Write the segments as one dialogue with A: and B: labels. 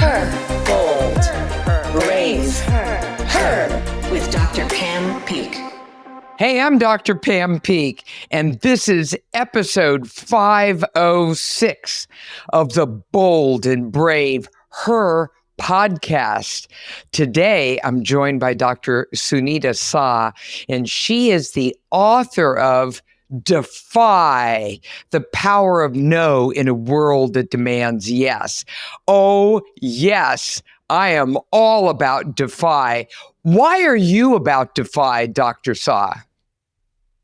A: her, bold, brave, her, with Dr. Pam Peak.
B: Hey, I'm Dr. Pam Peak, and this is episode 506 of the Bold and Brave Her podcast. Today, I'm joined by Dr. Sunita Sah, and she is the author of Defy, the power of no in a world that demands yes. Oh, yes, I am all about Defy. Why are you about Defy, Dr. Sah?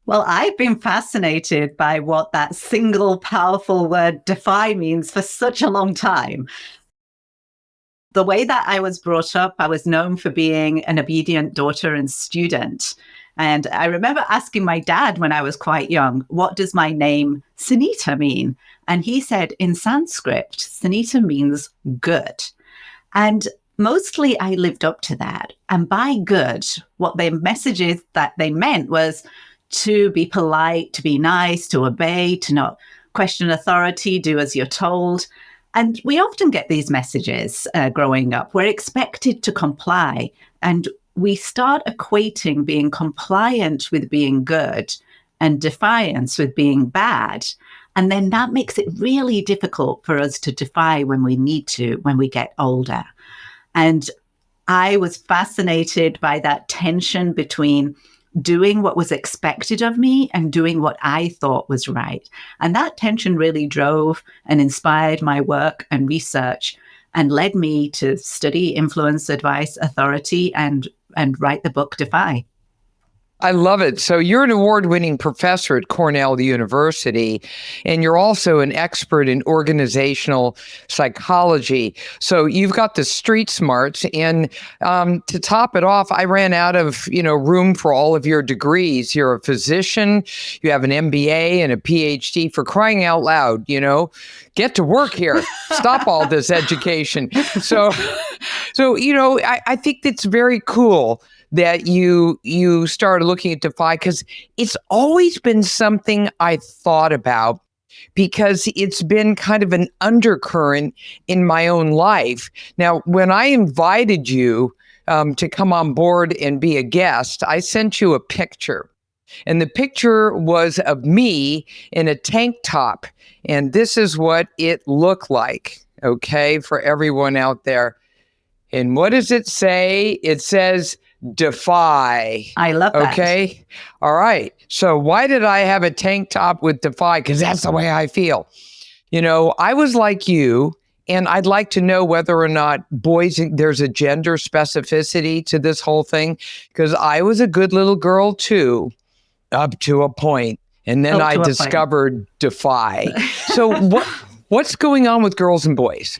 C: Well, I've been fascinated by what that single powerful word defy means for such a long time. The way that I was brought up, I was known for being an obedient daughter and student. And I remember asking my dad when I was quite young, what does my name Sunita mean? And he said, in Sanskrit, Sunita means good. And mostly I lived up to that. And by good, what the messages that they meant was to be polite, to be nice, to obey, to not question authority, do as you're told. And we often get these messages growing up. We're expected to comply, and we start equating being compliant with being good and defiance with being bad. And then that makes it really difficult for us to defy when we need to, when we get older. And I was fascinated by that tension between doing what was expected of me and doing what I thought was right. And that tension really drove and inspired my work and research and led me to study influence, advice, authority, and write the book Defy.
B: I love it. So you're an award-winning professor at Cornell University, and you're also an expert in organizational psychology. So you've got the street smarts, and to top it off, I ran out of room for all of your degrees. You're a physician, you have an MBA and a PhD. For crying out loud, get to work here. Stop all this education. So I think it's very cool that you started looking at Defy, because it's always been something I thought about, because it's been kind of an undercurrent in my own life. Now, when I invited you to come on board and be a guest, I sent you a picture. And the picture was of me in a tank top. And this is what it looked like, okay, for everyone out there. And what does it say? It says, Defy.
C: I love that.
B: Okay. All right. So why did I have a tank top with Defy? Because that's the way I feel. I was like you, and I'd like to know whether or not there's a gender specificity to this whole thing, because I was a good little girl too, up to a point. And then I discovered Defy. So what's going on with girls and boys?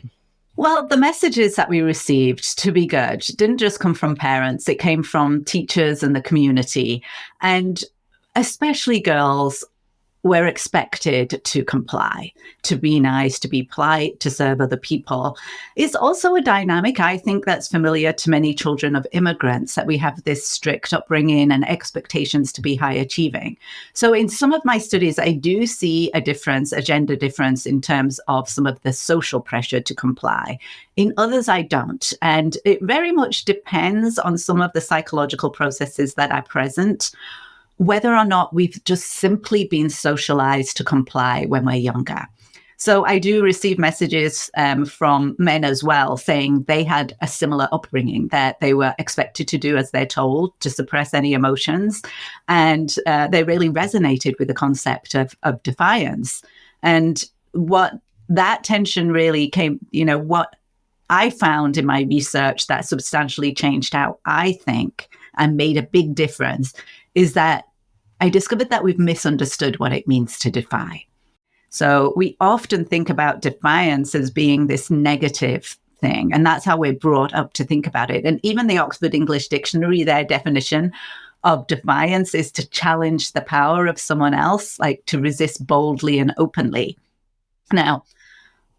C: Well, the messages that we received to be good didn't just come from parents. It came from teachers and the community. And especially girls were expected to comply, to be nice, to be polite, to serve other people. It's also a dynamic, I think, that's familiar to many children of immigrants, that we have this strict upbringing and expectations to be high achieving. So in some of my studies, I do see a gender difference in terms of some of the social pressure to comply. In others, I don't. And it very much depends on some of the psychological processes that are present, whether or not we've just simply been socialized to comply when we're younger. So I do receive messages from men as well, saying they had a similar upbringing, that they were expected to do as they're told, to suppress any emotions. And they really resonated with the concept of defiance. And what that tension really came, what I found in my research that substantially changed how I think and made a big difference is that I discovered that we've misunderstood what it means to defy. So we often think about defiance as being this negative thing, and that's how we're brought up to think about it. And even the Oxford English Dictionary, their definition of defiance is to challenge the power of someone else, like to resist boldly and openly. Now,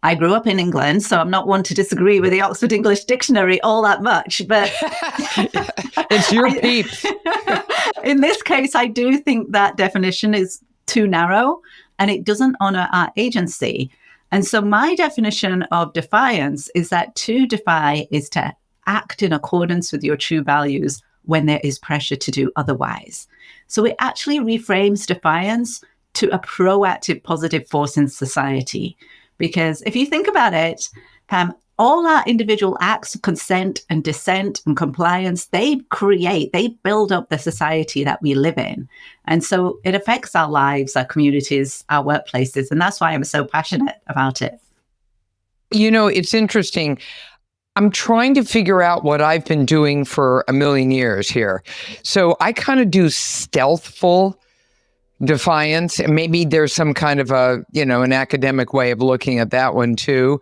C: I grew up in England, so I'm not one to disagree with the Oxford English Dictionary all that much, but
B: it's your peeps.
C: In this case, I do think that definition is too narrow and it doesn't honor our agency. And so my definition of defiance is that to defy is to act in accordance with your true values when there is pressure to do otherwise. So it actually reframes defiance to a proactive, positive force in society. Because if you think about it, Pam, all our individual acts of consent and dissent and compliance, they build up the society that we live in. And so it affects our lives, our communities, our workplaces. And that's why I'm so passionate about it.
B: You know, it's interesting. I'm trying to figure out what I've been doing for a million years here. So I kind of do stealthful defiance, and maybe there's some kind of an academic way of looking at that one too.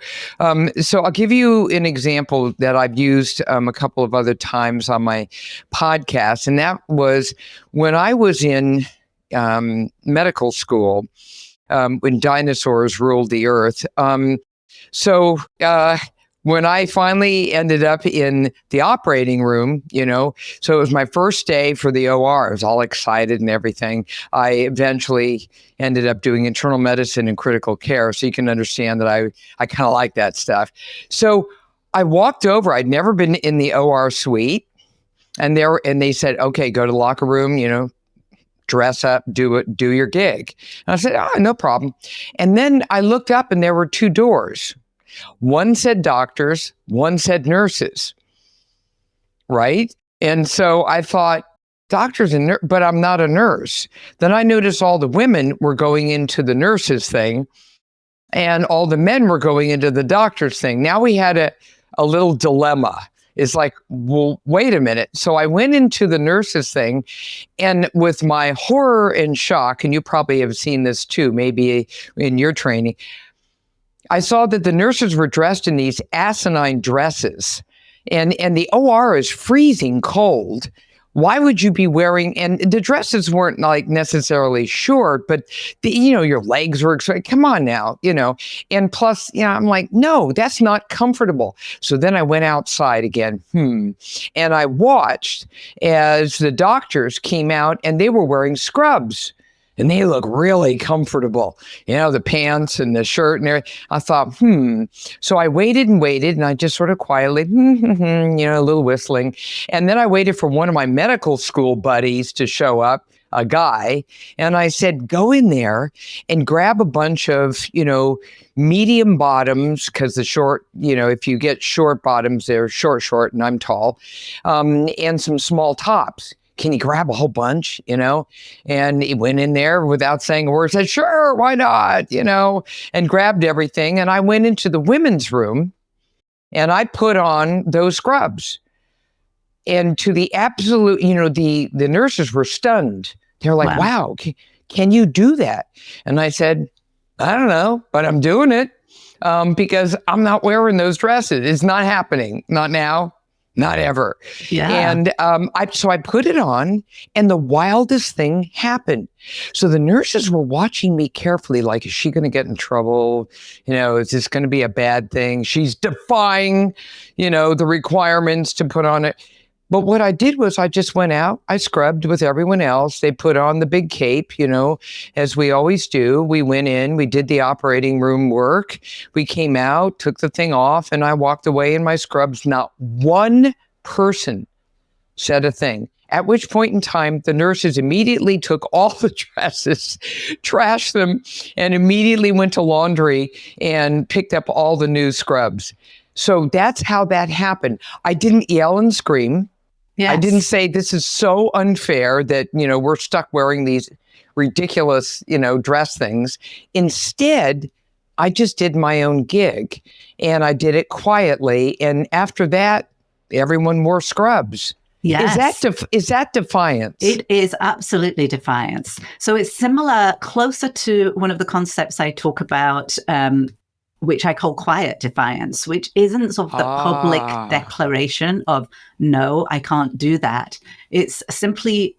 B: So I'll give you an example that I've used a couple of other times on my podcast, and that was when I was in medical school when dinosaurs ruled the earth. When I finally ended up in the operating room, so it was my first day for the OR. I was all excited and everything. I eventually ended up doing internal medicine and critical care. So you can understand that I kind of like that stuff. So I walked over. I'd never been in the OR suite. And they said, okay, go to the locker room, dress up, do your gig. And I said, no problem. And then I looked up and there were two doors. One said doctors, one said nurses, right? And so I thought, doctors and but I'm not a nurse. Then I noticed all the women were going into the nurses thing and all the men were going into the doctors thing. Now we had a little dilemma. It's like, well, wait a minute. So I went into the nurses thing, and with my horror and shock, and you probably have seen this too, maybe in your training, I saw that the nurses were dressed in these asinine dresses, and the OR is freezing cold. Why would you be wearing, and the dresses weren't like necessarily short, but your legs were, come on now, and plus, I'm like, no, that's not comfortable. So then I went outside again, and I watched as the doctors came out and they were wearing scrubs. And they look really comfortable, the pants and the shirt and everything. I thought, So I waited and I just sort of quietly, a little whistling. And then I waited for one of my medical school buddies to show up, a guy. And I said, go in there and grab a bunch of, medium bottoms, because the short, if you get short bottoms, they're short, and I'm tall, and some small tops. Can you grab a whole bunch, And he went in there without saying a word, said, sure, why not, and grabbed everything. And I went into the women's room and I put on those scrubs. And to the absolute, the nurses were stunned. They're like, wow, can you do that? And I said, I don't know, but I'm doing it because I'm not wearing those dresses. It's not happening. Not now. Not ever.
C: Yeah.
B: And I put it on, and the wildest thing happened. So the nurses were watching me carefully, like, is she going to get in trouble? Is this going to be a bad thing? She's defying, the requirements to put on it. But what I did was I just went out, I scrubbed with everyone else. They put on the big cape, as we always do. We went in, we did the operating room work. We came out, took the thing off, and I walked away in my scrubs. Not one person said a thing. At which point in time, the nurses immediately took all the dresses, trashed them, and immediately went to laundry and picked up all the new scrubs. So that's how that happened. I didn't yell and scream. Yes. I didn't say this is so unfair that, we're stuck wearing these ridiculous, dress things. Instead, I just did my own gig, and I did it quietly. And after that, everyone wore scrubs.
C: Yes.
B: Is that defiance?
C: It is absolutely defiance. So it's similar, closer to one of the concepts I talk about, which I call quiet defiance, which isn't sort of the public declaration of, no, I can't do that. It's simply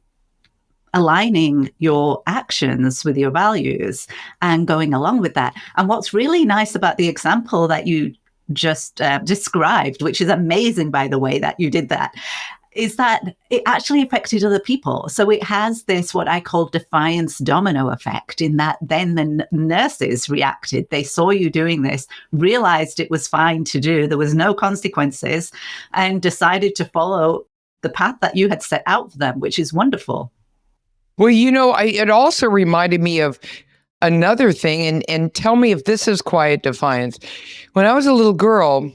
C: aligning your actions with your values and going along with that. And what's really nice about the example that you just described, which is amazing, by the way, that you did that, is that it actually affected other people. So it has this, what I call defiance domino effect, in that then the nurses reacted. They saw you doing this, realized it was fine to do, there was no consequences, and decided to follow the path that you had set out for them, which is wonderful.
B: Well, it also reminded me of another thing, and tell me if this is quiet defiance. When I was a little girl,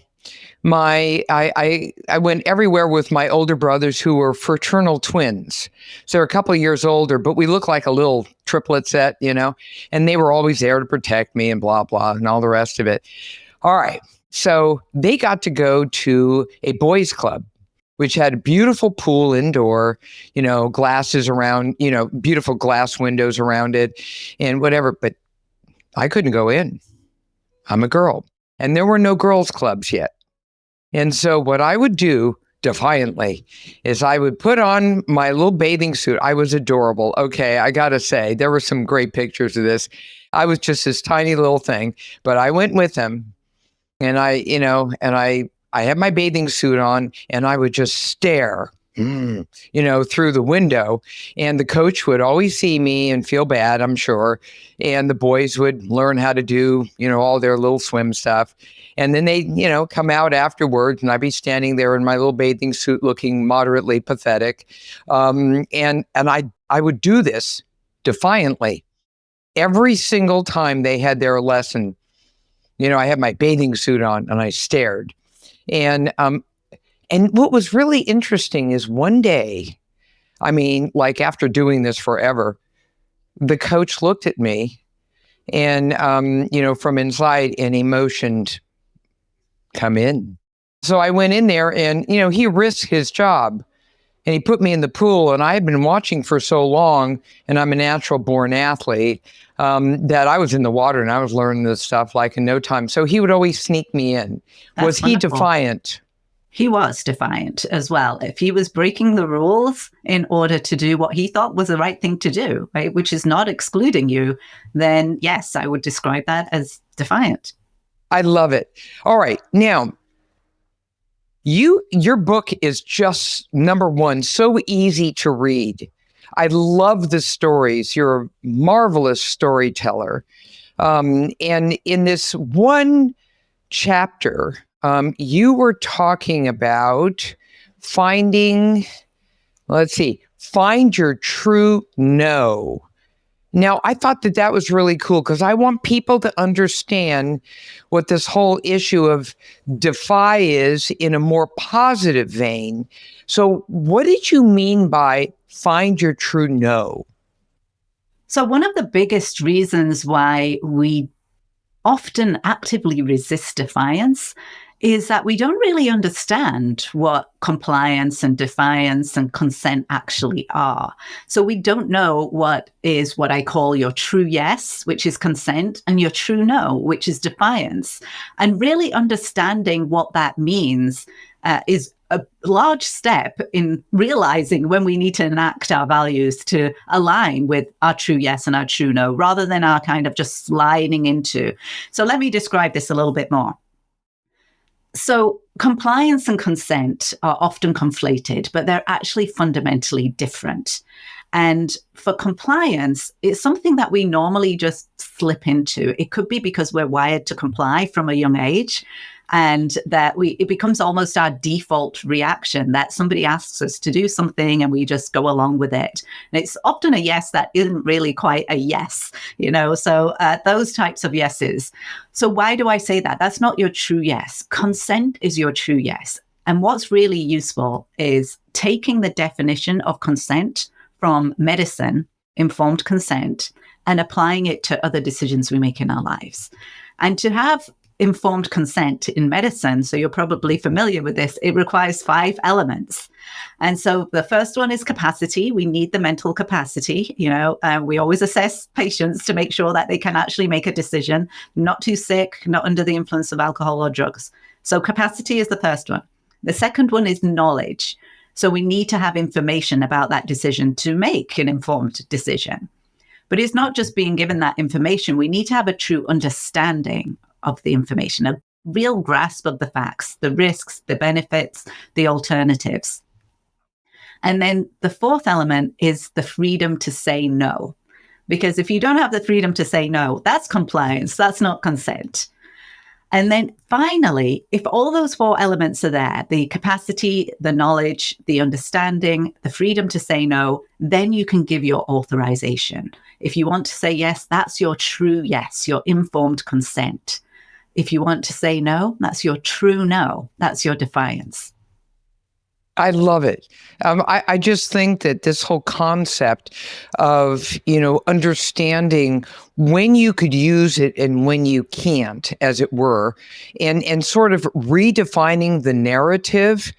B: I went everywhere with my older brothers who were fraternal twins. So they're a couple of years older, but we look like a little triplet set, and they were always there to protect me and blah, blah, and all the rest of it. All right. So they got to go to a boys' club, which had a beautiful pool indoor, glasses around, beautiful glass windows around it and whatever. But I couldn't go in. I'm a girl. And there were no girls' clubs yet. And so what I would do defiantly is I would put on my little bathing suit. I was adorable. Okay, I got to say, there were some great pictures of this. I was just this tiny little thing, but I went with them and I had my bathing suit on and I would just stare, through the window, and the coach would always see me and feel bad, I'm sure. And the boys would learn how to do, all their little swim stuff. And then they, come out afterwards and I'd be standing there in my little bathing suit looking moderately pathetic. And I would do this defiantly every single time they had their lesson. I had my bathing suit on and I stared. And what was really interesting is one day, after doing this forever, the coach looked at me and, from inside, and he motioned, "Come in." So I went in there and, he risked his job and he put me in the pool, and I had been watching for so long, and I'm a natural born athlete, that I was in the water and I was learning this stuff like in no time. So he would always sneak me in. Was he defiant?
C: He was defiant as well. If he was breaking the rules in order to do what he thought was the right thing to do, right, which is not excluding you, then yes, I would describe that as defiant.
B: I love it. All right. Now, your book is just, number one, so easy to read. I love the stories. You're a marvelous storyteller. And in this one chapter, you were talking about find your true no. Now, I thought that was really cool because I want people to understand what this whole issue of defy is in a more positive vein. So what did you mean by find your true no?
C: So one of the biggest reasons why we often actively resist defiance is that we don't really understand what compliance and defiance and consent actually are. So we don't know what is what I call your true yes, which is consent, and your true no, which is defiance. And really understanding what that means is a large step in realizing when we need to enact our values to align with our true yes and our true no, rather than our kind of just sliding into. So let me describe this a little bit more. So compliance and consent are often conflated, but they're actually fundamentally different. And for compliance, it's something that we normally just slip into. It could be because we're wired to comply from a young age, and that it becomes almost our default reaction that somebody asks us to do something and we just go along with it. And it's often a yes that isn't really quite a yes, so those types of yeses. So why do I say that? That's not your true yes. Consent is your true yes. And what's really useful is taking the definition of consent from medicine, informed consent, and applying it to other decisions we make in our lives. And to have informed consent in medicine, so you're probably familiar with this, it requires 5 elements. And so the first one is capacity. We need the mental capacity. We always assess patients to make sure that they can actually make a decision, not too sick, not under the influence of alcohol or drugs. So capacity is the first one. The second one is knowledge. So we need to have information about that decision to make an informed decision. But it's not just being given that information. We need to have a true understanding of the information, a real grasp of the facts, the risks, the benefits, the alternatives. And then the fourth element is the freedom to say no. Because if you don't have the freedom to say no, that's compliance, that's not consent. And then finally, if all those four elements are there, the capacity, the knowledge, the understanding, the freedom to say no, then you can give your authorization. If you want to say yes, that's your true yes, your informed consent. If you want to say no, that's your true no, that's your defiance.
B: I love it. I just think that this whole concept of, understanding when you could use it and when you can't, as it were, and sort of redefining the narrative.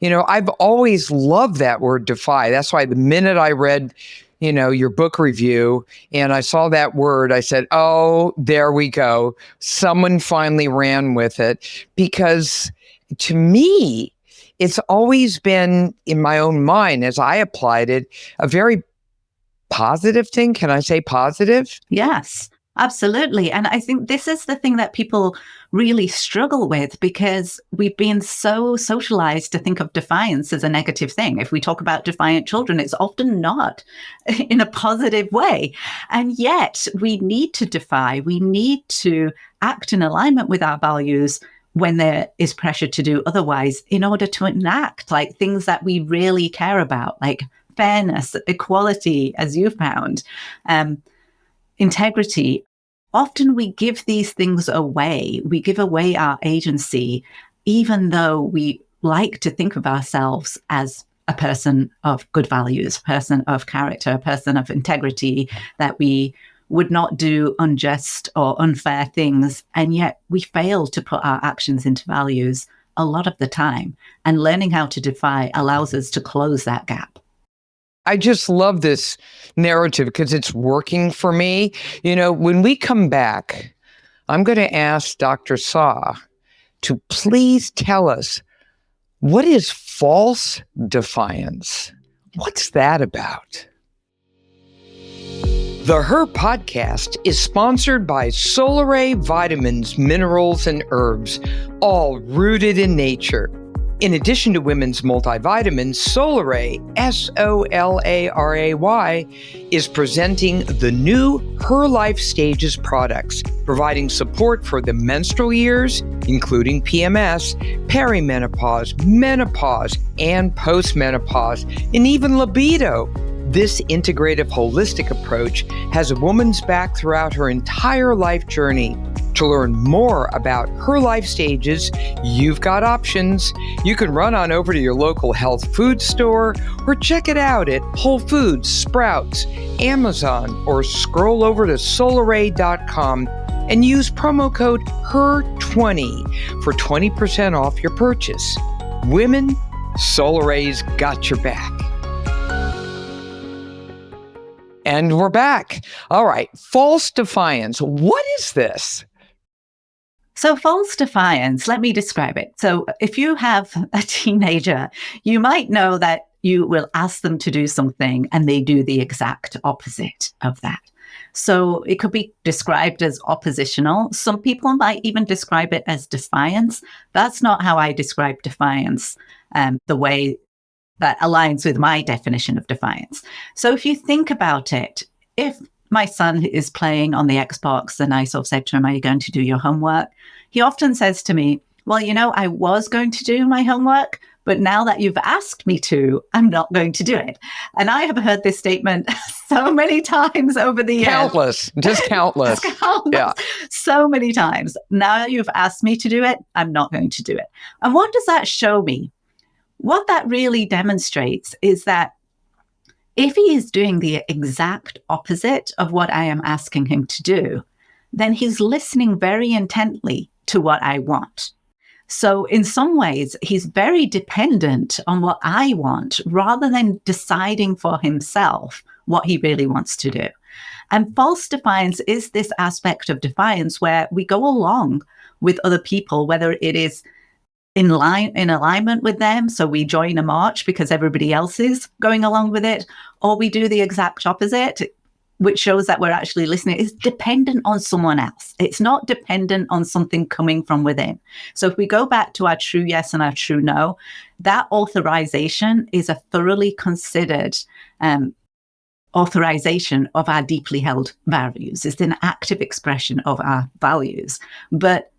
B: I've always loved that word defy. That's why the minute I read, your book review and I saw that word, I said, oh, there we go. Someone finally ran with it, because to me, it's always been in my own mind, as I applied it, a very positive thing. Can I say positive?
C: Yes, absolutely. And I think this is the thing that people really struggle with, because we've been so socialized to think of defiance as a negative thing. If we talk about defiant children, it's often not in a positive way. And yet we need to defy, we need to act in alignment with our values when there is pressure to do otherwise, in order to enact like things that we really care about, like fairness, equality, as you found, integrity. Often we give these things away. We give away our agency, even though we like to think of ourselves as a person of good values, a person of character, a person of integrity, that we would not do unjust or unfair things. And yet we fail to put our actions into values a lot of the time. And learning how to defy allows us to close that gap.
B: I just love this narrative because it's working for me. When we come back, I'm going to ask Dr. Sah to please tell us, what is false defiance? What's that about? The Her podcast is sponsored by Solaray Vitamins, Minerals, and Herbs, all rooted in nature. In addition to women's multivitamins, Solaray, Solaray, is presenting the new Her Life Stages products, providing support for the menstrual years, including PMS, perimenopause, menopause, and postmenopause, and even libido. This integrative, holistic approach has a woman's back throughout her entire life journey. To learn more about Her Life Stages, you've got options. You can run on over to your local health food store or check it out at Whole Foods, Sprouts, Amazon, or scroll over to solaray.com and use promo code HER20 for 20% off your purchase. Women, Solaray's got your back. And we're back. All right. False defiance. What is this?
C: So false defiance, let me describe it. So if you have a teenager, you might know that you will ask them to do something and they do the exact opposite of that. So it could be described as oppositional. Some people might even describe it as defiance. That's not how I describe defiance, the way that aligns with my definition of defiance. So if you think about it, if my son is playing on the Xbox and I sort of said to him, are you going to do your homework? He often says to me, well, I was going to do my homework, but now that you've asked me to, I'm not going to do it. And I have heard this statement so many times over the years.
B: Countless, just countless. Yeah.
C: So many times. Now you've asked me to do it, I'm not going to do it. And what does that show me? What that really demonstrates is that if he is doing the exact opposite of what I am asking him to do, then he's listening very intently to what I want. So in some ways, he's very dependent on what I want rather than deciding for himself what he really wants to do. And false defiance is this aspect of defiance where we go along with other people, whether it is in alignment with them. So we join a march because everybody else is going along with it, or we do the exact opposite. which shows that we're actually listening, is dependent on someone else. It's not dependent on something coming from within. So if we go back to our true yes and our true no, that authorization is a thoroughly considered authorization of our deeply held values. It's an active expression of our values. But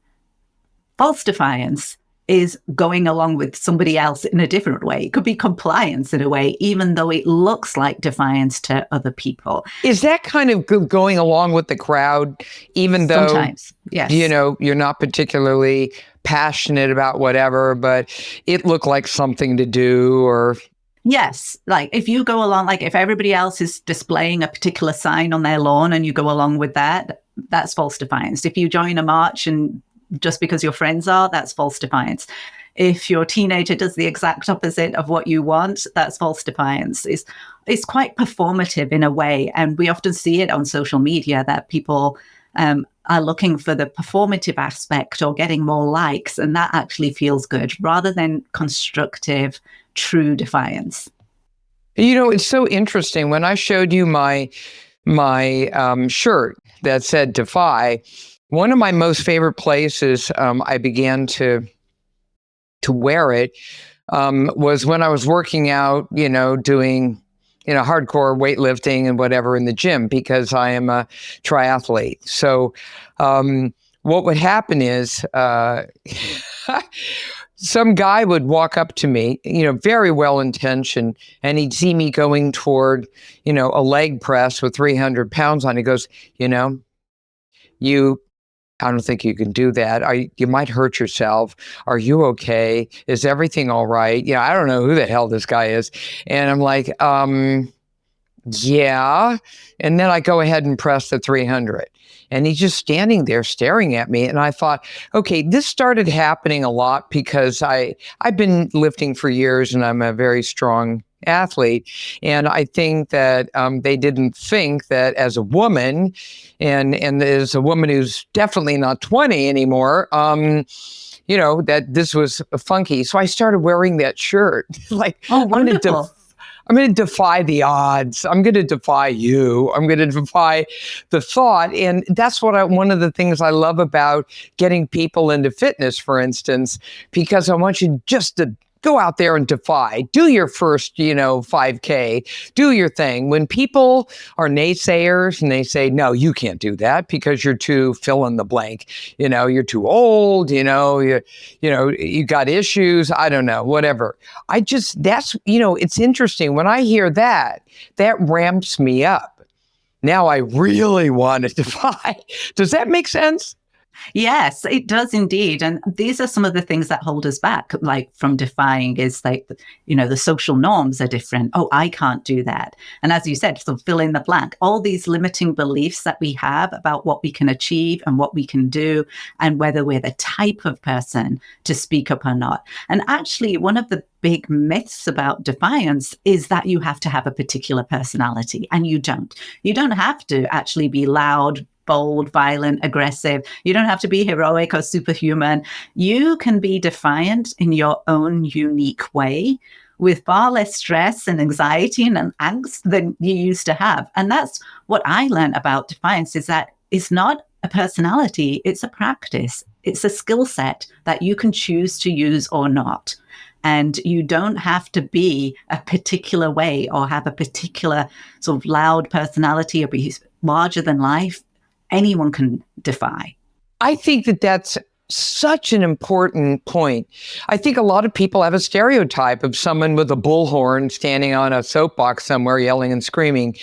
C: false defiance is going along with somebody else in a different way. It could be compliance in a way, even though it looks like defiance to other people.
B: Is that kind of going along with the crowd, even though,
C: sometimes, yes,
B: you're not particularly passionate about whatever, but it looked like something to do? Or
C: yes, like if you go along, like if everybody else is displaying a particular sign on their lawn and you go along with that, that's false defiance. If you join a march and just because your friends are, that's false defiance. If your teenager does the exact opposite of what you want, that's false defiance. It's quite performative in a way. And we often see it on social media that people are looking for the performative aspect or getting more likes. And that actually feels good rather than constructive, true defiance.
B: It's so interesting. When I showed you my shirt that said Defy, one of my most favorite places I began to wear it was when I was working out, doing, hardcore weightlifting and whatever in the gym, because I am a triathlete. So what would happen is some guy would walk up to me, very well-intentioned, and he'd see me going toward, a leg press with 300 pounds on. He goes, I don't think you can do that. You might hurt yourself. Are you okay? Is everything all right? I don't know who the hell this guy is. And I'm like, yeah. And then I go ahead and press the 300. And he's just standing there staring at me. And I thought, okay, this started happening a lot because I've been lifting for years and I'm a very strong athlete. And I think that they didn't think that as a woman, and as a woman who's definitely not 20 anymore, that this was funky. So I started wearing that shirt. Like,
C: oh, wonderful.
B: I'm going to defy the odds. I'm going to defy you. I'm going to defy the thought. And that's one of the things I love about getting people into fitness, for instance, because I want you just to go out there and defy. Do your first, 5K. Do your thing. When people are naysayers and they say, no, you can't do that because you're too fill in the blank. You're too old. You got issues. I don't know, whatever. It's interesting. When I hear that ramps me up. Now I really want to defy. Does that make sense?
C: Yes, it does indeed. And these are some of the things that hold us back, like from defying is like, the social norms are different. Oh, I can't do that. And as you said, so fill in the blank, all these limiting beliefs that we have about what we can achieve and what we can do and whether we're the type of person to speak up or not. And actually, one of the big myths about defiance is that you have to have a particular personality, and you don't. You don't have to actually be loud, bold, violent, aggressive. You don't have to be heroic or superhuman. You can be defiant in your own unique way with far less stress and anxiety and angst than you used to have. And that's what I learned about defiance, is that it's not a personality, it's a practice. It's a skill set that you can choose to use or not. And you don't have to be a particular way or have a particular sort of loud personality or be larger than life. Anyone can defy.
B: I think that's such an important point. I think a lot of people have a stereotype of someone with a bullhorn standing on a soapbox somewhere yelling and screaming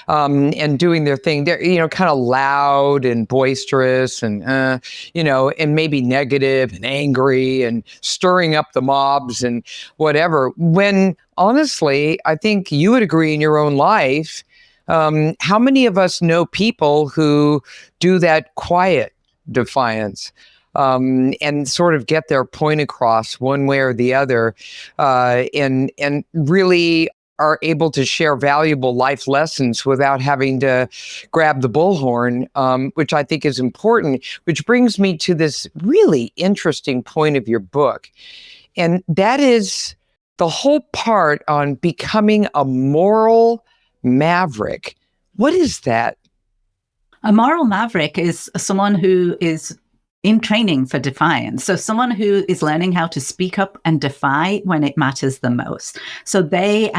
B: and doing their thing. They're, kind of loud and boisterous and, and maybe negative and angry and stirring up the mobs and whatever. When honestly, I think you would agree in your own life, how many of us know people who do that quiet defiance and sort of get their point across one way or the other and really are able to share valuable life lessons without having to grab the bullhorn, which I think is important, which brings me to this really interesting point of your book. And that is the whole part on becoming a moral maverick What is that?
C: A moral maverick is someone who is in training for defiance. So someone who is learning how to speak up and defy when it matters the most. So they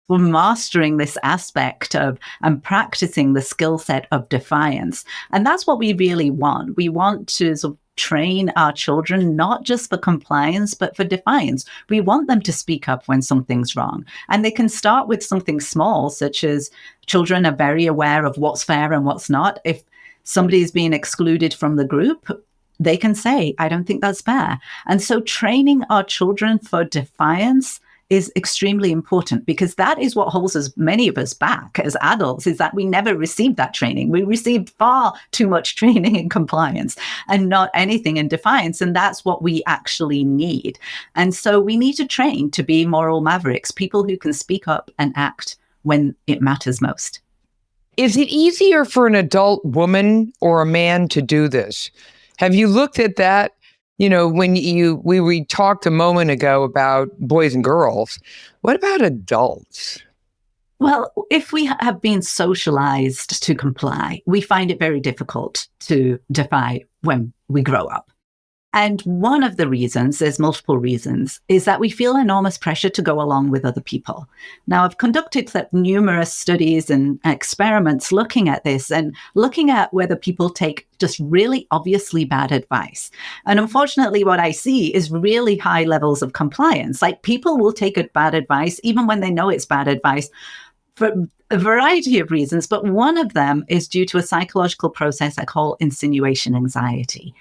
C: were mastering this aspect of and practicing the skill set of defiance. And that's what we really want. We want to sort of train our children, not just for compliance, but for defiance. We want them to speak up when something's wrong. And they can start with something small, such as children are very aware of what's fair and what's not. If somebody is being excluded from the group, they can say, I don't think that's fair. And so training our children for defiance is extremely important, because that is what holds many of us back as adults, is that we never received that training. We received far too much training in compliance and not anything in defiance. And that's what we actually need. And so we need to train to be moral mavericks, people who can speak up and act when it matters most.
B: Is it easier for an adult woman or a man to do this? Have you looked at that? You know, when we talked a moment ago about boys and girls, what about adults?
C: Well, if we have been socialized to comply, we find it very difficult to defy when we grow up. And one of the reasons, there's multiple reasons, is that we feel enormous pressure to go along with other people. Now, I've conducted numerous studies and experiments looking at this and looking at whether people take just really obviously bad advice. And unfortunately, what I see is really high levels of compliance. Like, people will take bad advice, even when they know it's bad advice, for a variety of reasons. But one of them is due to a psychological process I call insinuation anxiety.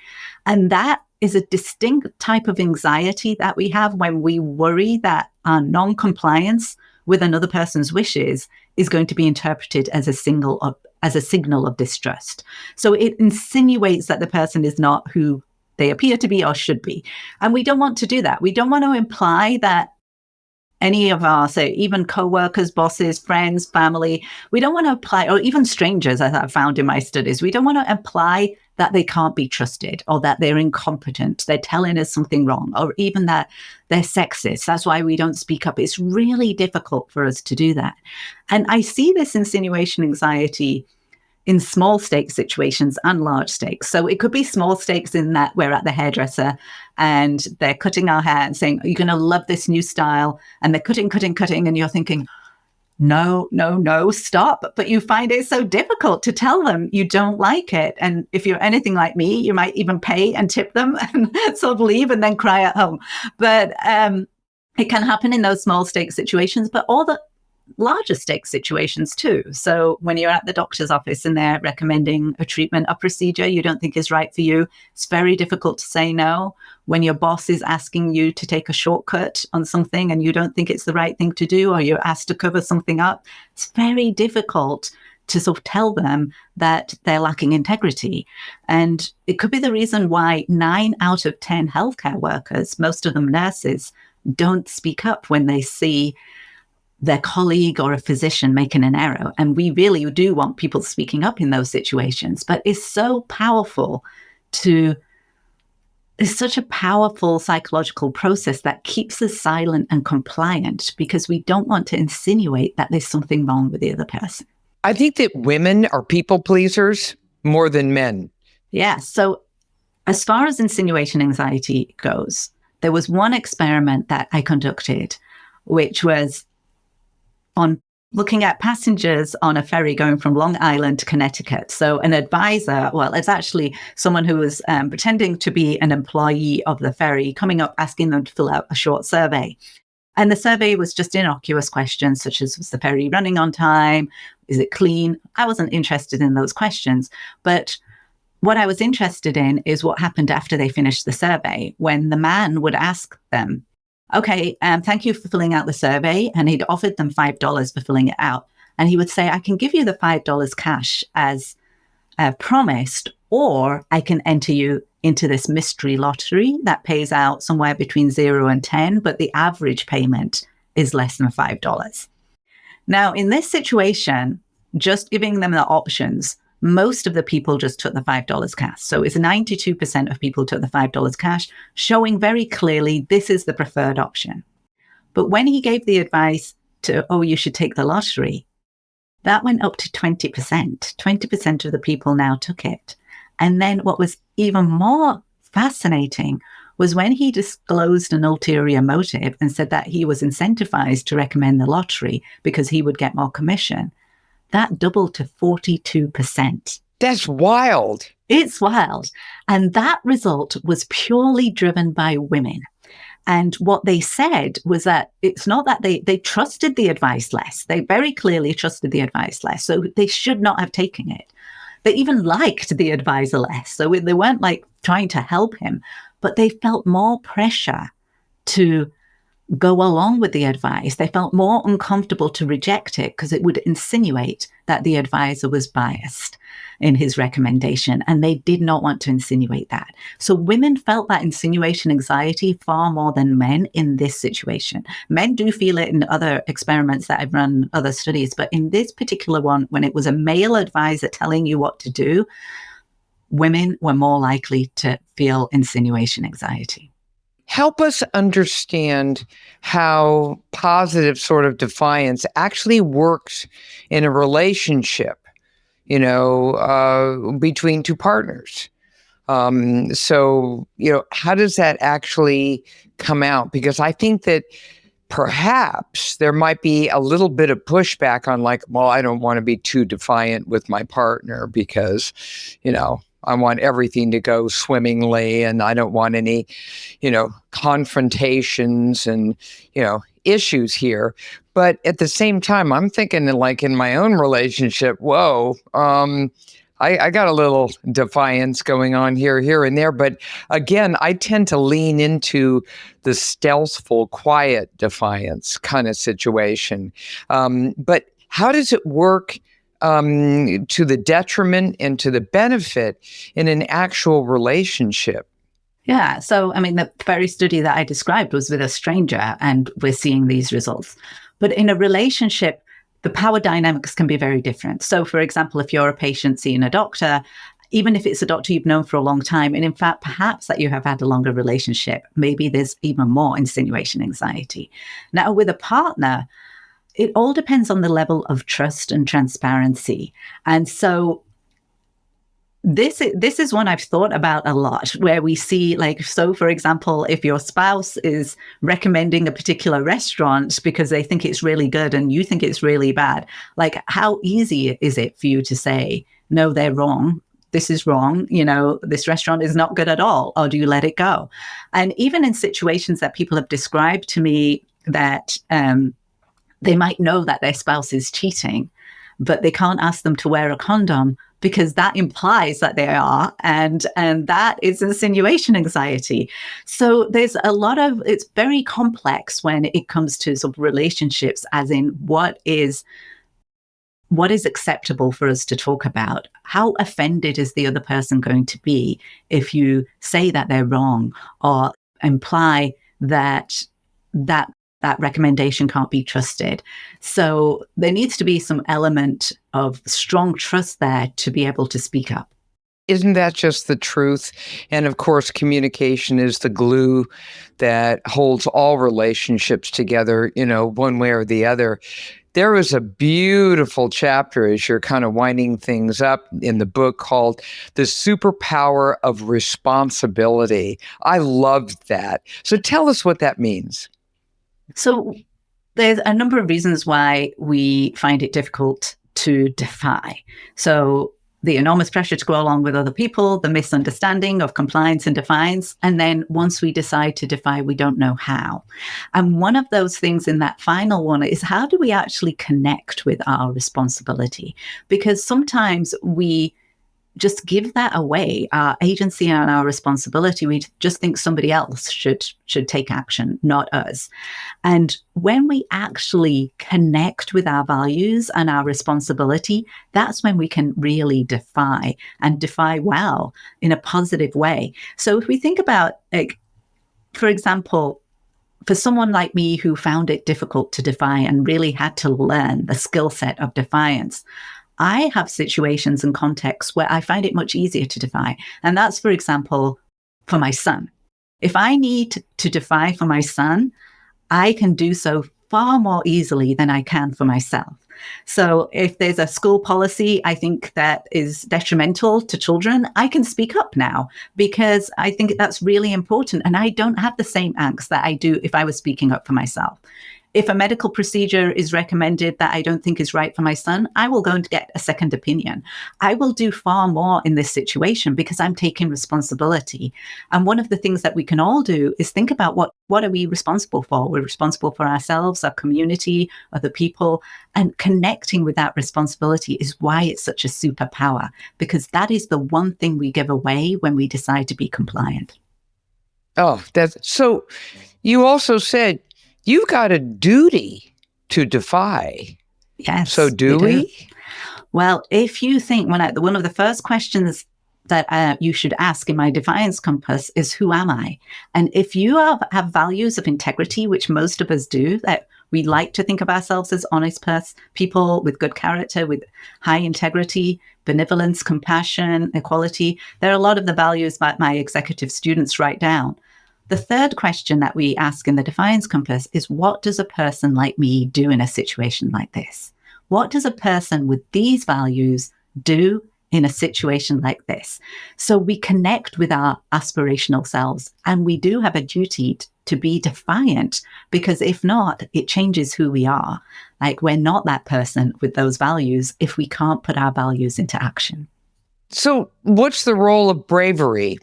C: And that is a distinct type of anxiety that we have when we worry that our non-compliance with another person's wishes is going to be interpreted as a signal of distrust. So it insinuates that the person is not who they appear to be or should be. And we don't want to do that. We don't want to imply that any of our, say, even co-workers, bosses, friends, family, we don't want to apply, or even strangers, as I've found in my studies, we don't want to imply that they can't be trusted, or that they're incompetent, they're telling us something wrong, or even that they're sexist. That's why we don't speak up. It's really difficult for us to do that. And I see this insinuation anxiety in small stakes situations and large stakes. So it could be small stakes in that we're at the hairdresser and they're cutting our hair and saying, you're going to love this new style. And they're cutting. And you're thinking, no, stop. But you find it so difficult to tell them you don't like it. And if you're anything like me, you might even pay and tip them and sort of leave and then cry at home. But it can happen in those small stakes situations, but all the larger stakes situations too. So when you're at the doctor's office and they're recommending a treatment, a procedure you don't think is right for you, it's very difficult to say no. When your boss is asking you to take a shortcut on something and you don't think it's the right thing to do, or you're asked to cover something up, it's very difficult to sort of tell them that they're lacking integrity. And it could be the reason why 9 out of 10 healthcare workers, most of them nurses, don't speak up when they see their colleague or a physician making an error. And we really do want people speaking up in those situations. But it's so powerful it's such a powerful psychological process that keeps us silent and compliant, because we don't want to insinuate that there's something wrong with the other person.
B: I think that women are people pleasers more than men.
C: Yeah. So as far as insinuation anxiety goes, there was one experiment that I conducted, which was on looking at passengers on a ferry going from Long Island to Connecticut. So an advisor, well, it's actually someone who was pretending to be an employee of the ferry, coming up, asking them to fill out a short survey. And the survey was just innocuous questions, such as, was the ferry running on time? Is it clean? I wasn't interested in those questions. But what I was interested in is what happened after they finished the survey, when the man would ask them, okay, thank you for filling out the survey. And he'd offered them $5 for filling it out. And he would say, I can give you the $5 cash as promised, or I can enter you into this mystery lottery that pays out somewhere between 0 and 10, but the average payment is less than $5. Now, in this situation, just giving them the options, most of the people just took the $5 cash. So it's 92% of people took the $5 cash, showing very clearly this is the preferred option. But when he gave the advice to, you should take the lottery, That went up to 20%. 20% of the people now took it. And then what was even more fascinating was when he disclosed an ulterior motive and said that he was incentivized to recommend the lottery because he would get more commission. That doubled to 42%.
B: That's wild.
C: It's wild. And that result was purely driven by women. And what they said was that it's not that they trusted the advice less. They very clearly trusted the advice less. So they should not have taken it. They even liked the advisor less. So they weren't like trying to help him, but they felt more pressure to go along with the advice. They felt more uncomfortable to reject it because it would insinuate that the advisor was biased in his recommendation, and they did not want to insinuate that. So women felt that insinuation anxiety far more than men in this situation. Men do feel it in other experiments that I've run, other studies, but in this particular one, when it was a male advisor telling you what to do, women were more likely to feel insinuation anxiety.
B: Help us understand how positive sort of defiance actually works in a relationship, between two partners. So, how does that actually come out? Because I think that perhaps there might be a little bit of pushback on I don't want to be too defiant with my partner because, I want everything to go swimmingly and I don't want any, confrontations and, issues here. But at the same time, I'm thinking in my own relationship, whoa, I got a little defiance going on here and there. But again, I tend to lean into the stealthful, quiet defiance kind of situation. But how does it work to the detriment and to the benefit in an actual relationship?
C: Yeah. So, the very study that I described was with a stranger, and we're seeing these results. But in a relationship, the power dynamics can be very different. So, for example, if you're a patient seeing a doctor, even if it's a doctor you've known for a long time, and in fact, perhaps that you have had a longer relationship, maybe there's even more insinuation anxiety. Now, with a partner, it all depends on the level of trust and transparency. And so this is one I've thought about a lot, where we see for example, if your spouse is recommending a particular restaurant because they think it's really good and you think it's really bad, how easy is it for you to say, no, they're wrong. This is wrong. This restaurant is not good at all. Or do you let it go? And even in situations that people have described to me that they might know that their spouse is cheating, but they can't ask them to wear a condom because that implies that they are, and that is insinuation anxiety. So there's it's very complex when it comes to sort of relationships, as in what is acceptable for us to talk about. How offended is the other person going to be if you say that they're wrong or imply that recommendation can't be trusted? So there needs to be some element of strong trust there to be able to speak up.
B: Isn't that just the truth? And of course, communication is the glue that holds all relationships together, one way or the other. There was a beautiful chapter as you're kind of winding things up in the book called The Superpower of Responsibility. I loved that. So tell us what that means.
C: So there's a number of reasons why we find it difficult to defy. So the enormous pressure to go along with other people, the misunderstanding of compliance and defiance, and then once we decide to defy, we don't know how. And one of those things in that final one is, how do we actually connect with our responsibility? Because sometimes we just give that away, our agency and our responsibility. We just think somebody else should take action, not us. And when we actually connect with our values and our responsibility, that's when we can really defy, and defy well in a positive way. So if we think about, for example, for someone like me who found it difficult to defy and really had to learn the skill set of defiance, I have situations and contexts where I find it much easier to defy. And that's, for example, for my son. If I need to defy for my son, I can do so far more easily than I can for myself. So if there's a school policy I think that is detrimental to children, I can speak up now because I think that's really important. And I don't have the same angst that I do if I was speaking up for myself. If a medical procedure is recommended that I don't think is right for my son, I will go and get a second opinion. I will do far more in this situation because I'm taking responsibility. And one of the things that we can all do is think about what are we responsible for? We're responsible for ourselves, our community, other people, and connecting with that responsibility is why it's such a superpower, because that is the one thing we give away when we decide to be compliant.
B: Oh, so you also said you've got a duty to defy.
C: Yes.
B: So do we?
C: Well, if you think one of the first questions that you should ask in my defiance compass is, who am I? And if you have values of integrity, which most of us do, that we like to think of ourselves as honest people with good character, with high integrity, benevolence, compassion, equality. There are a lot of the values that my executive students write down. The third question that we ask in the Defiance Compass is, what does a person like me do in a situation like this? What does a person with these values do in a situation like this? So we connect with our aspirational selves, and we do have a duty to be defiant, because if not, it changes who we are. Like, we're not that person with those values if we can't put our values into action.
B: So what's the role of bravery?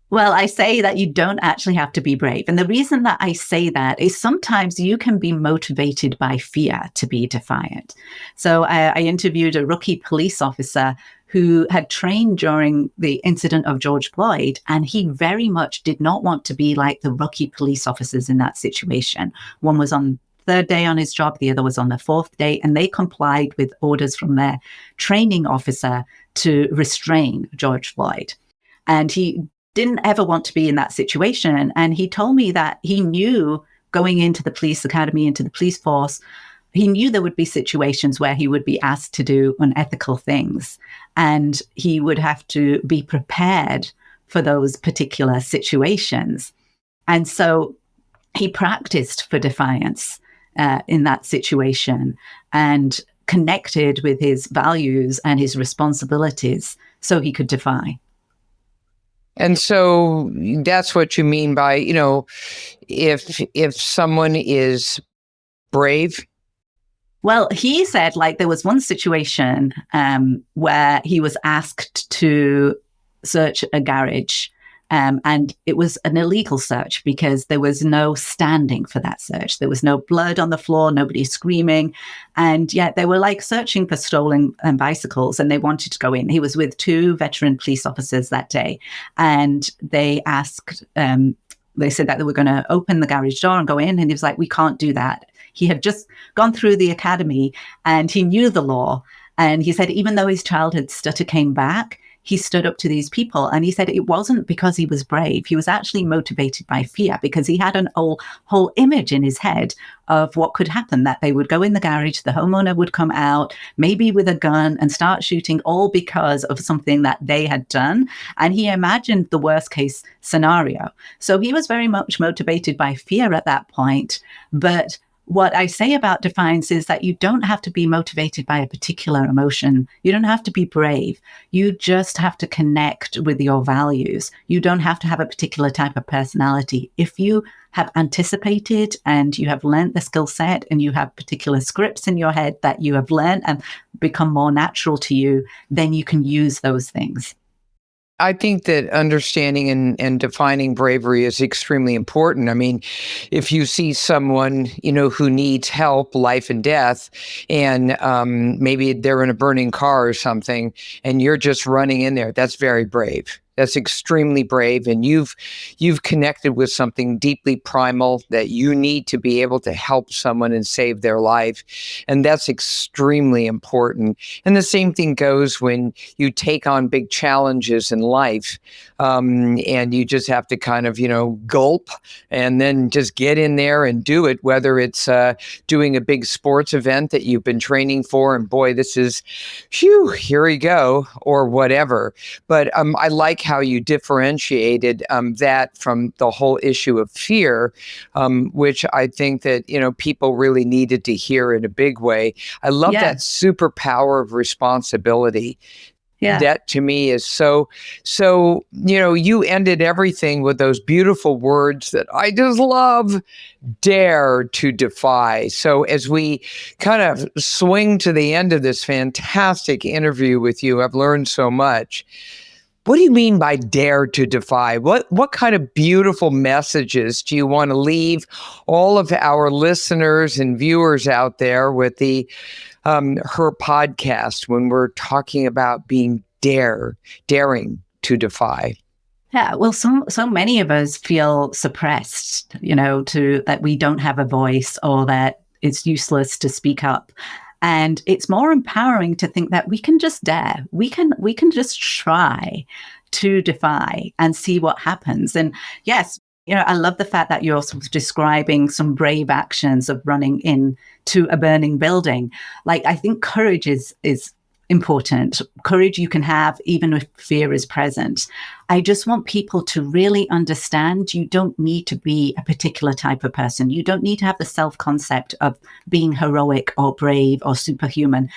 C: Well, I say that you don't actually have to be brave. And the reason that I say that is sometimes you can be motivated by fear to be defiant. So I interviewed a rookie police officer who had trained during the incident of George Floyd, and he very much did not want to be like the rookie police officers in that situation. One was on third day on his job, the other was on the fourth day, and they complied with orders from their training officer to restrain George Floyd. And he didn't ever want to be in that situation. And he told me that he knew going into the police academy, into the police force, he knew there would be situations where he would be asked to do unethical things. And he would have to be prepared for those particular situations. And so he practiced for defiance in that situation and connected with his values and his responsibilities so he could defy.
B: And so that's what you mean by, if someone is brave.
C: Well, he said, like, there was one situation where he was asked to search a garage, and it was an illegal search because there was no standing for that search. There was no blood on the floor, nobody screaming. And yet they were like searching for stolen bicycles, and they wanted to go in. He was with two veteran police officers that day, and they asked, they said that they were going to open the garage door and go in. And he was like, we can't do that. He had just gone through the academy and he knew the law. And he said, even though his childhood stutter came back, he stood up to these people. And he said it wasn't because he was brave. He was actually motivated by fear, because he had an whole image in his head of what could happen, that they would go in the garage, the homeowner would come out, maybe with a gun, and start shooting, all because of something that they had done. And he imagined the worst case scenario. So he was very much motivated by fear at that point. But what I say about defiance is that you don't have to be motivated by a particular emotion. You don't have to be brave. You just have to connect with your values. You don't have to have a particular type of personality. If you have anticipated and you have learned the skill set and you have particular scripts in your head that you have learned and become more natural to you, then you can use those things.
B: I think that understanding and defining bravery is extremely important. I mean, if you see someone, who needs help, life and death, and maybe they're in a burning car or something, and you're just running in there, that's very brave. That's extremely brave. And you've connected with something deeply primal that you need to be able to help someone and save their life. And that's extremely important. And the same thing goes when you take on big challenges in life, and you just have to kind of, gulp and then just get in there and do it, whether it's doing a big sports event that you've been training for, and boy, this is, here we go, or whatever. But I like how you differentiated that from the whole issue of fear, which I think that, people really needed to hear in a big way. I love that superpower of responsibility.
C: Yeah.
B: That to me is so, you ended everything with those beautiful words that I just love: dare to defy. So as we kind of swing to the end of this fantastic interview with you, I've learned so much. What do you mean by dare to defy? What kind of beautiful messages do you want to leave all of our listeners and viewers out there with the her podcast when we're talking about being daring to defy?
C: Yeah, well, so many of us feel suppressed, that we don't have a voice or that it's useless to speak up. And it's more empowering to think that we can just dare. We can just try to defy and see what happens. And yes, I love the fact that you're sort of describing some brave actions of running into a burning building. Like, I think courage is important. Courage you can have even if fear is present. I just want people to really understand you don't need to be a particular type of person. You don't need to have the self-concept of being heroic or brave or superhuman.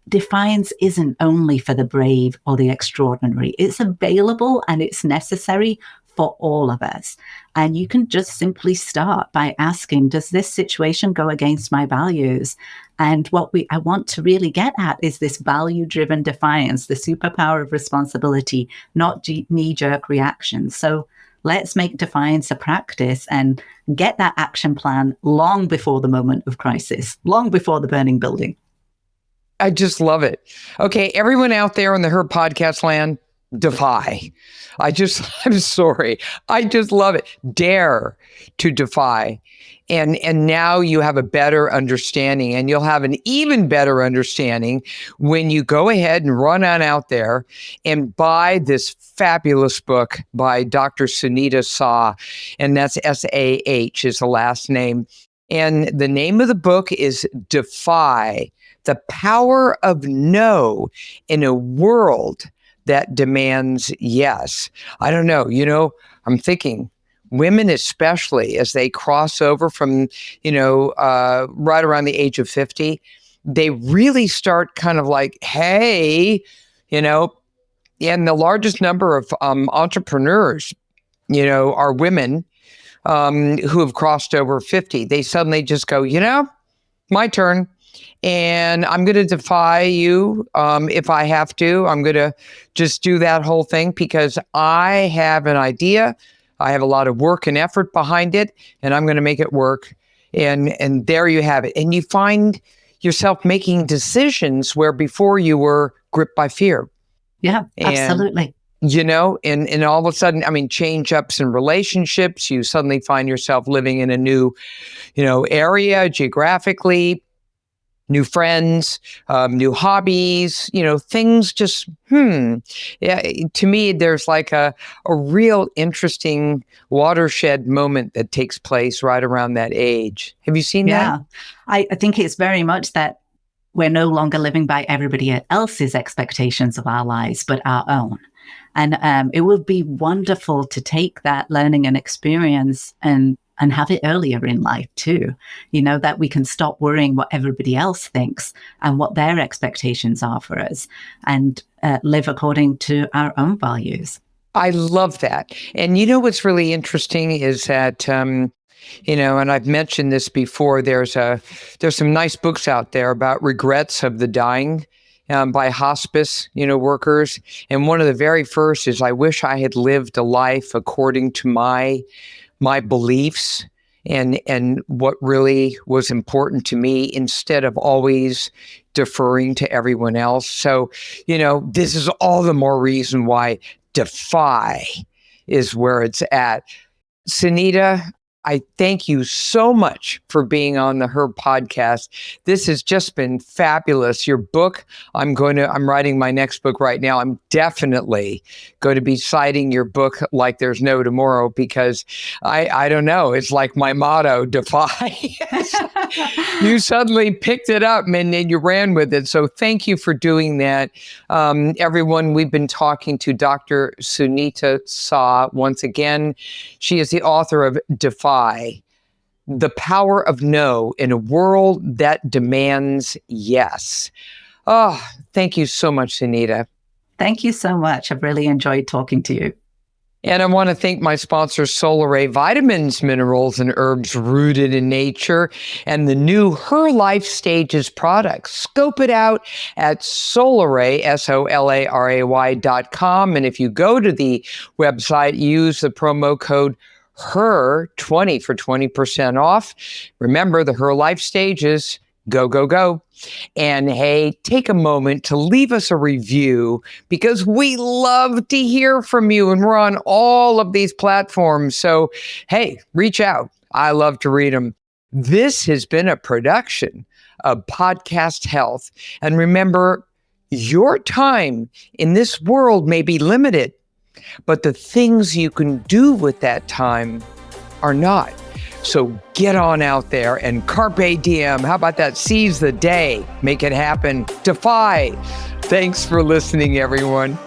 C: Defiance isn't only for the brave or the extraordinary. It's available and it's necessary for all of us. And you can just simply start by asking, does this situation go against my values? And what I want to really get at is this value-driven defiance, the superpower of responsibility, not knee-jerk reactions. So let's make defiance a practice and get that action plan long before the moment of crisis, long before the burning building.
B: I just love it. Okay, everyone out there in the Her Podcast land, defy. I'm sorry. I just love it. Dare to defy. And now you have a better understanding, and you'll have an even better understanding when you go ahead and run on out there and buy this fabulous book by Dr. Sunita Sah, and that's S-A-H is the last name. And the name of the book is Defy: The Power of No in a World that Demands Yes. I don't know, I'm thinking women, especially as they cross over from, right around the age of 50, they really start kind of like, hey, and the largest number of entrepreneurs, are women who have crossed over 50. They suddenly just go, my turn. And I'm going to defy you if I have to. I'm going to just do that whole thing because I have an idea. I have a lot of work and effort behind it, and I'm going to make it work. And there you have it. And you find yourself making decisions where before you were gripped by fear.
C: Yeah, absolutely.
B: And all of a sudden, change ups in relationships. You suddenly find yourself living in a new, area geographically. New friends, new hobbies, things just, Yeah, to me, there's like a real interesting watershed moment that takes place right around that age. Have you seen that?
C: Yeah, I think it's very much that we're no longer living by everybody else's expectations of our lives, but our own. And it would be wonderful to take that learning and experience and have it earlier in life too, that we can stop worrying what everybody else thinks and what their expectations are for us and live according to our own values.
B: I love that. And what's really interesting is that, and I've mentioned this before, there's some nice books out there about regrets of the dying by hospice, workers. And one of the very first is, I wish I had lived a life according to my beliefs and what really was important to me instead of always deferring to everyone else. So, this is all the more reason why defy is where it's at. Sunita, I thank you so much for being on the Her podcast. This has just been fabulous. Your book, I'm writing my next book right now. I'm definitely going to be citing your book like there's no tomorrow, because I don't know. It's like my motto, Defy. You suddenly picked it up and then you ran with it. So thank you for doing that. Everyone, we've been talking to Dr. Sunita Sah once again. She is the author of Defy, The Power of No in a World That Demands Yes. Oh, thank you so much, Sunita.
C: Thank you so much. I've really enjoyed talking to you.
B: And I want to thank my sponsor, Solar Vitamins, Minerals, and Herbs Rooted in Nature, and the new Her Life Stages products. Scope it out at Solaray, SOLARAY.com. And if you go to the website, use the promo code HER20 for 20% off. Remember, the Her Life Stages, go, go, go. And hey, take a moment to leave us a review, because we love to hear from you, and we're on all of these platforms. So hey, reach out. I love to read them. This has been a production of Podcast Health. And remember, your time in this world may be limited, but the things you can do with that time are not. So get on out there and carpe diem. How about that? Seize the day. Make it happen. Defy. Thanks for listening, everyone.